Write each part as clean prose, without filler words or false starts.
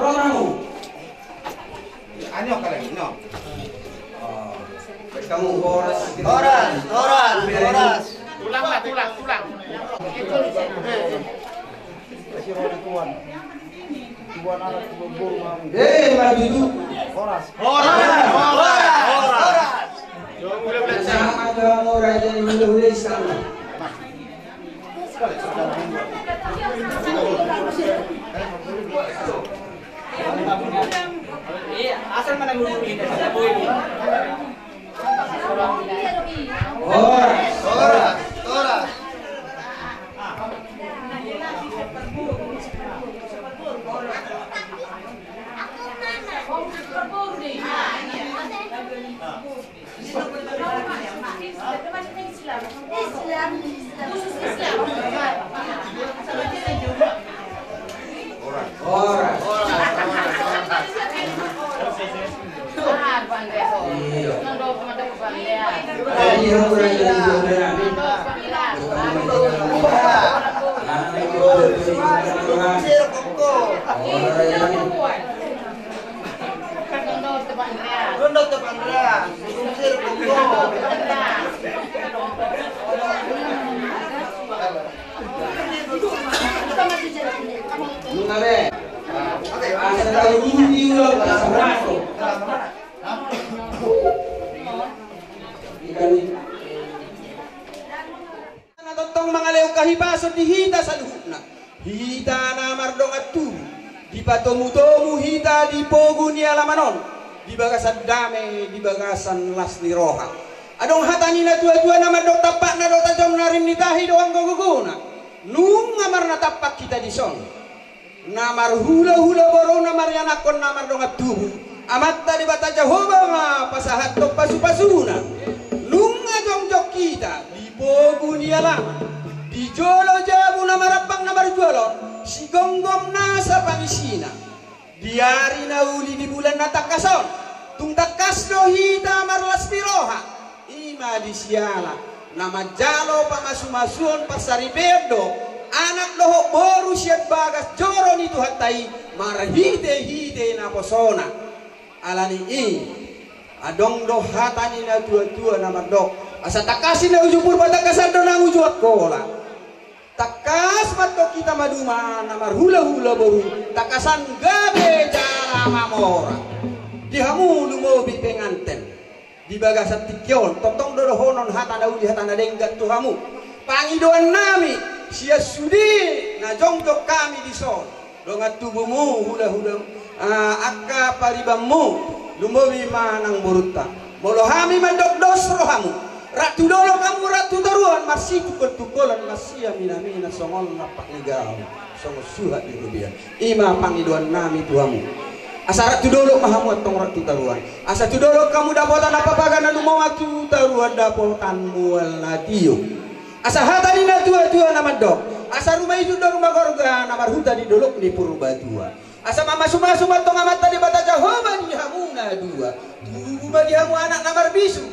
Ronamu. Ano ka lagi, no? Kamu horas. Horas. Tulang. Maju itu. Horas. Sama kamu raja yang menulis kamu. Iya, asal mana guru ini? Saya boleh ini. Horas. Totong mangaleo kahibaso dihita sa luhuna. Hita na mardong at tu. Di patomu-tomu hita di pogu ni alamanon. Di bagasan dame, di bagasan las ni roha. Adong hatani na tua-tua na mardong tapak na do tajam narim ni tahi doang guguna. Nung ngamar na tapak kita di son. Namar hula-hula boro namar yanakon namar dong at tu. Amat tadi bata Jehovah nga pasahat do pasu-pasuna. Nung jok kita di pogu ni alaman. Di jolo jabu na marapang na marjualo si gonggom na sa pangisina diari na uli di bulan na takason tung takas no hita marlas piroha ima di siala na majalo pamasumasuon pasaribedo anak loho boru siat bagas joro ni tuhatai marhide na posona alani adong do hatani na tua-tua na mardok asa takasin na ujupur patakasan do na ujuat kola takas mato kita maduma namar hula-hula boru takasan gabe jala mamora dihamu lumobi penganten di bagasan tikyon totong dorohonon hatana uji hatana denggat tuhamu pangidoan nami sia sudi na jongjok kami di son dongat tubumu hula-hula akka paribamu lumobi manang boruta molohami mandok dos rohamu ratu dolo kamu ratu taruhan masih tukul-tukulan masih mina songol napak negara songol suhat di rubiah ima pangiduan nami tuamu asa ratu dolo mahamu tong ratu taruhan asa tu dolo kamu dapotan apa pagana lu mau ratu taruhan dapotan mual natio asa hatani na tua-tua nama dok asa rumah itu do rumah gorga nama huta di dolok di purba tua asa mama suma tong amat tadi bata Jehovah di hamu na dua rumah di hamu anak namar bisu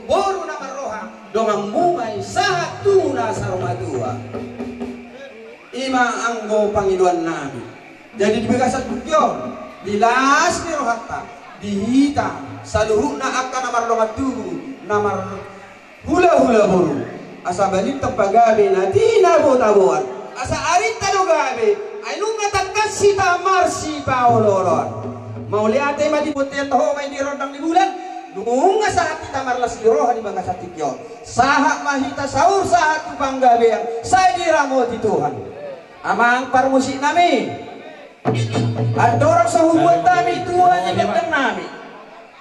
boru nama roha dongang mumai satu nasa rumah dua ima anggo pangiduan nabi jadi di begasan tukyon di las ni rohata di hita saluhuna akan namar dongat tubu namar hula-hula boru asa balik tempagabe natina botabuan asa arita dogabe ainung ngatakan si tamar si paololon mau lihat tema di putih toho main di rodang di bulan dunga saat kita marlas di roha di bangga satikyo sahak mahita saur saat tu bangga beang saya diramo di Tuhan amang parmusik nami ada orang sahubuat kami Tuhan yang ganteng nami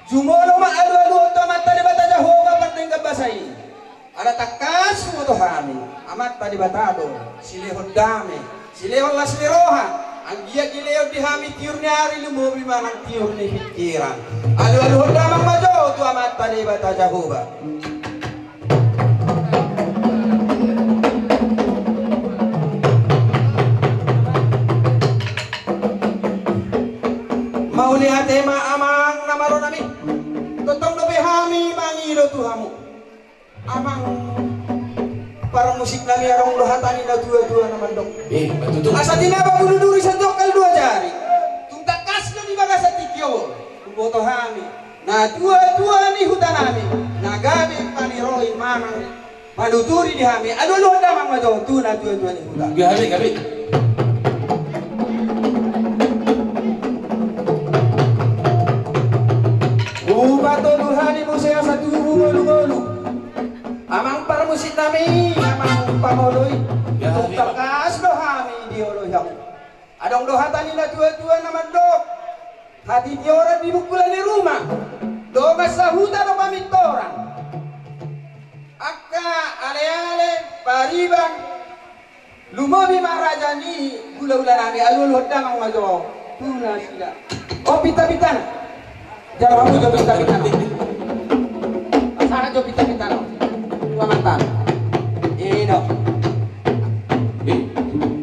jumolo ma alu-alu otomat tadi bata Jehovah penting kabasai ada takas mo kami amat tadi batado silehon dame silehon las di roha ang giyak gileo di hami tiur ni hari lumobi manang tiur ni pikiran alu-alu damang majo tu amat tadi bata Jehovah mau lihat tema amang namaro nami totong dobe hami mangido tuhamu amang parang musik nami arong dohatani na dua-dua naman dok Betutu. asa tinaba bunuh duri sa dokal dua jari tung takas boto hami na tua ni hutanami na gabi paniroin manang manuturi di hami aduh damang majo tu na tua ni hutan gabi bato duhani mo saya satu golu amang parmusit nami amang pamoloy itong takas do hami dioloyak adong dohatani na tua naman dok hati diora di bukulan di rumah doga sahuta do pamintoran akka ale paribang lumobi marajani gula-gula nami alul damang majo tuna sila oh pita-pitana jangan kamu jauh pita-pitana asal jauh pita-pitana dua mantan ino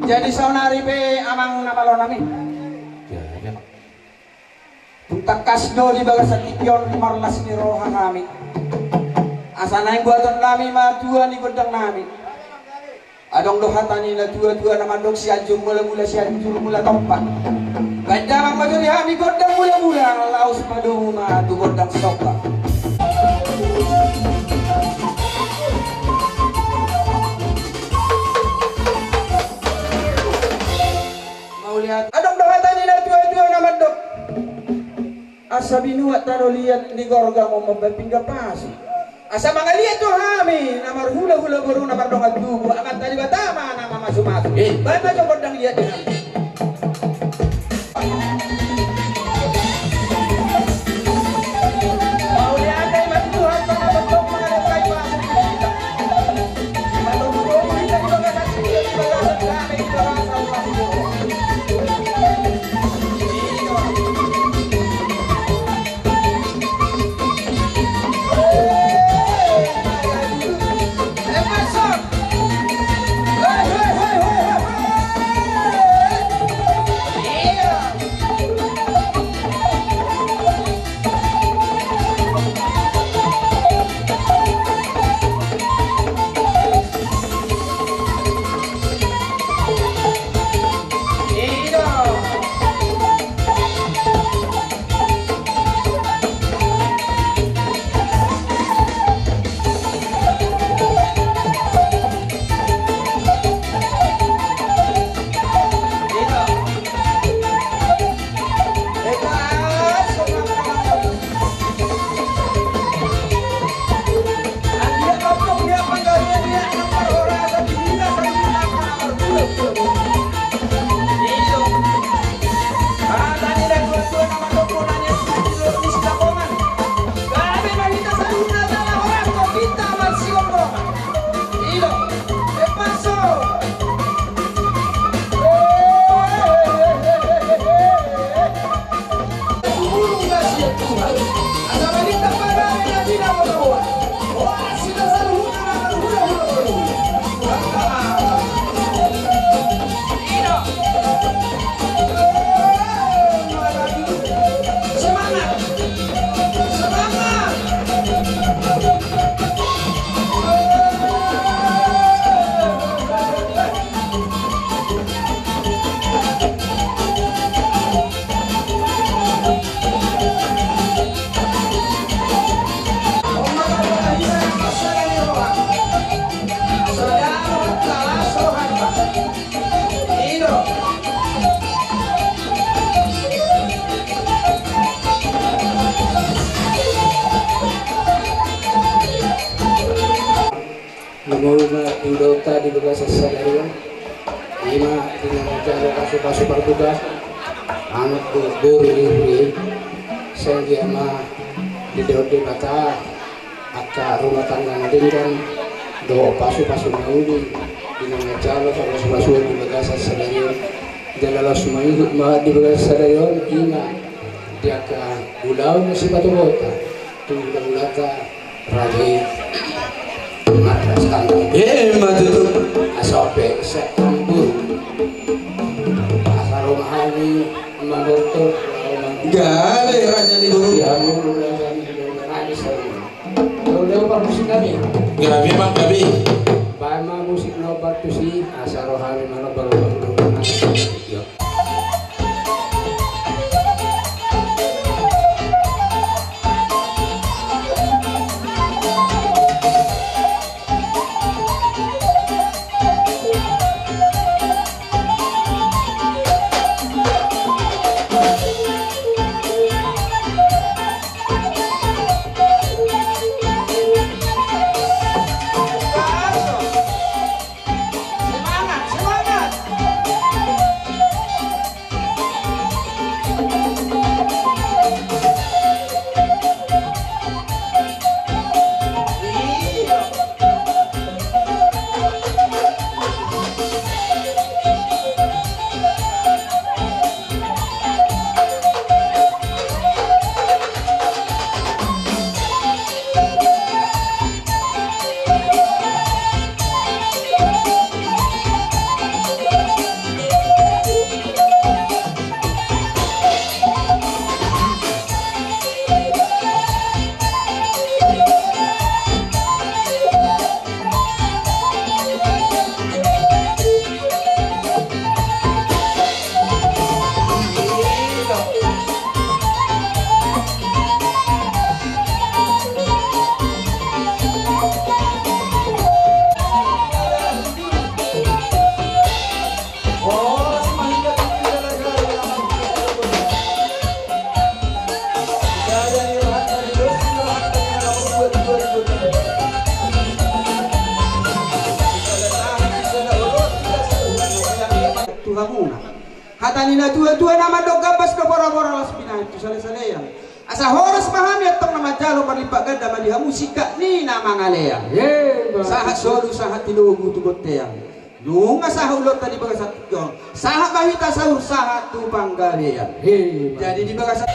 jadi saunari pe amang napalo nami tuntak kasdo di bagas sakityon marlas ni roha kami asa naing buatan nami matua ni godang nami adong dohatani na tua naman dok si ajung mula-mula si ajung mula tompak ganda mang majuri hami godang mula-mula laos padung matu godang soka mau lihat adong dohatani na tua naman dok asa binuat taro lihat di gorga mau mabapingga pasi asa mga lihat to hami na marhula-hula baru na mardong at dugo amat tali batama na mamasumaso ba't na jong godang lihat din mau lihat ay matutuhan pa na batok mga lokay pasok kita matutulong kita di bagasan siya di bagasan kami di bagasan pasok Udota di bekas sadarian lima dengan cara kasu bertugas anak guru ini saya mah di dodi kata akak rumah tangga nadingkan do pasu maudi di nama calo pasu di bekas sadarian jalalah semua mah di bekas sadarian ina dia ke ulau nasi batu bota tu ulata rajai matras kandang matutu asope sekambur asal rumah ini mandoto gale raja di buru ya buru raja di buru nani selalu udah musik kami gabi bang gabi bama musik nobar tu si asal rohani mana baru gamuna. Hatanina tua-tua nama dok gapas ke bora-bora las pinang itu sale-salean. Asa horas pahami atau nama jalo palipak ganda maliha musika ni nama ngalea. Sahat sodu sahat tilugu tu boteang. Nunga saha ulot tadi bagas satu jon. Saha bahita sahur sahat tu panggalean. Jadi di bagas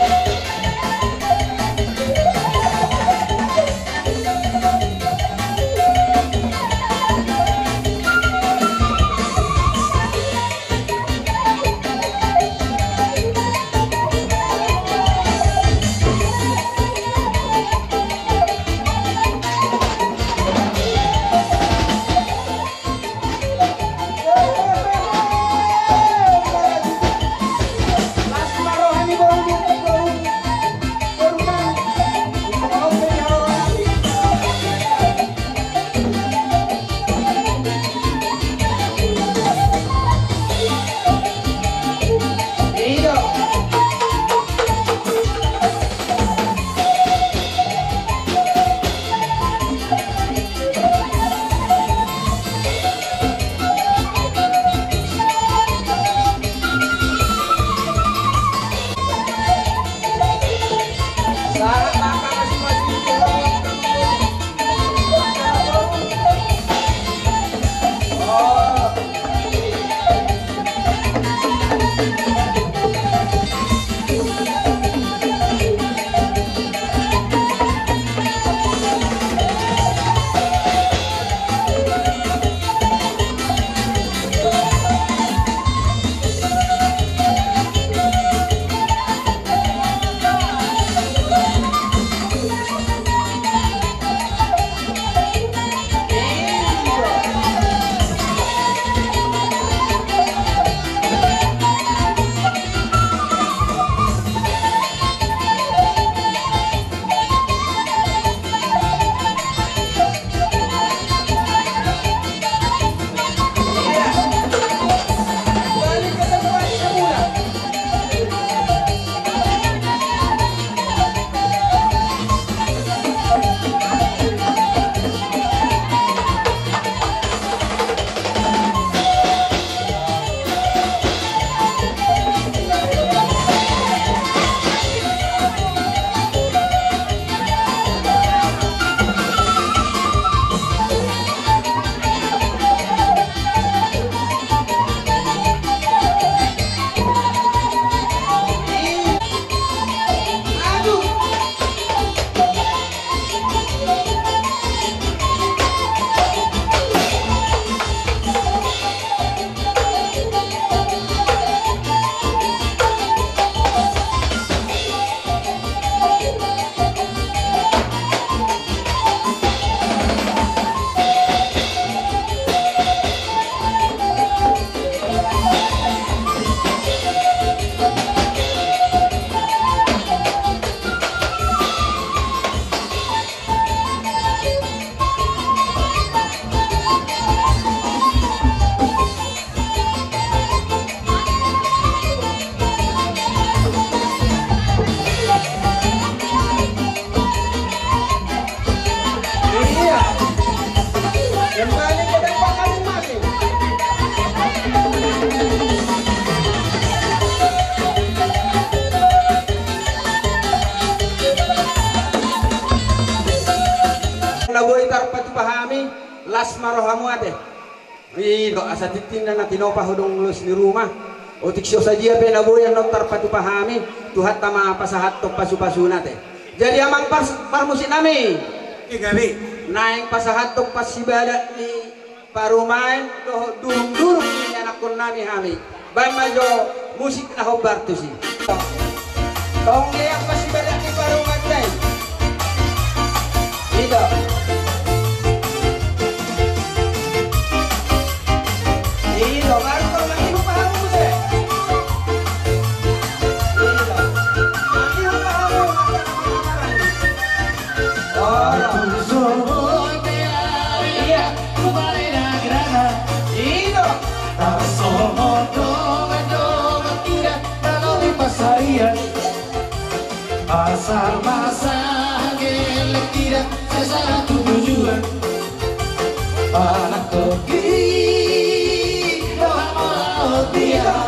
Laboy tarpat pahami las marohamu ate. Ito asa titinda na tinopa hodong lus ni rumah. Otik siyo sa dia penaboy no tarpat pahami tuhat tama pasahat to pasu-pasunate. Jadi amang parmusin nami. Igabi. Naing pasahat to pasibada ni parumain durung-durung ni anak kon nami hami. Bay majo musik na hobar to si. Tong liang pasibada ni parumain tay. Ito. Ito, Marco, lagi mo pahamo mo siya. Ito. Lagi mo pahamo. Pasar masa gelek tidak sesatu tujuan. Anak pergi doa mau dia.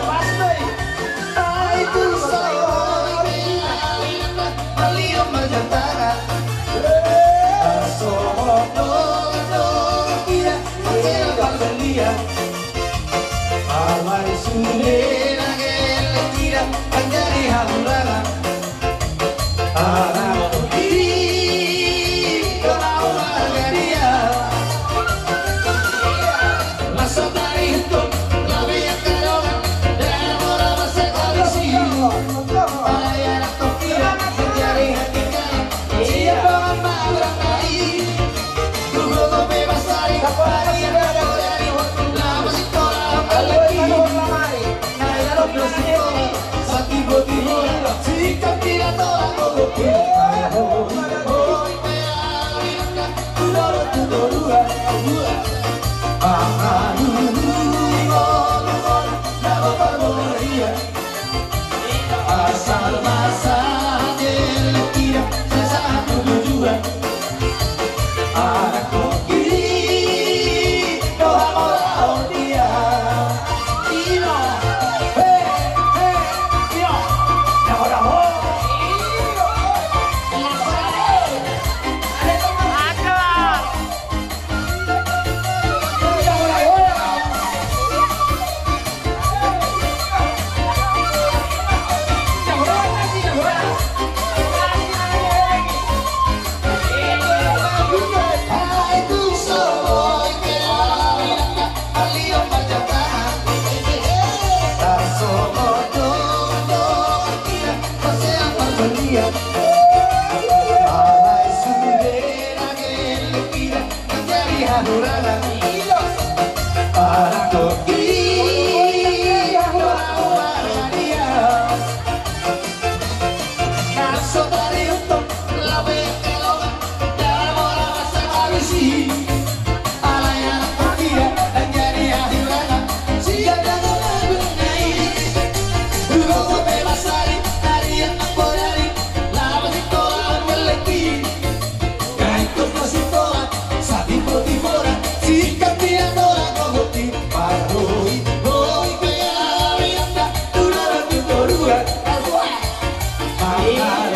dia. Alai sudera que le tira, menjadi haluran. Para koki, orang dia. Naso tadi untuk lawe kelola, dalam orang rasa habisi. Alai anak dia, menjadi haluran. Siap dan mengenai. Dulu bebas lari, dari yang bodari, lama si toa meleki. Kaitos masih toa, sabi poti mora, sikap dia toa kohoti. Paroi, hoi kaya rianda, dura tu torura, mangala.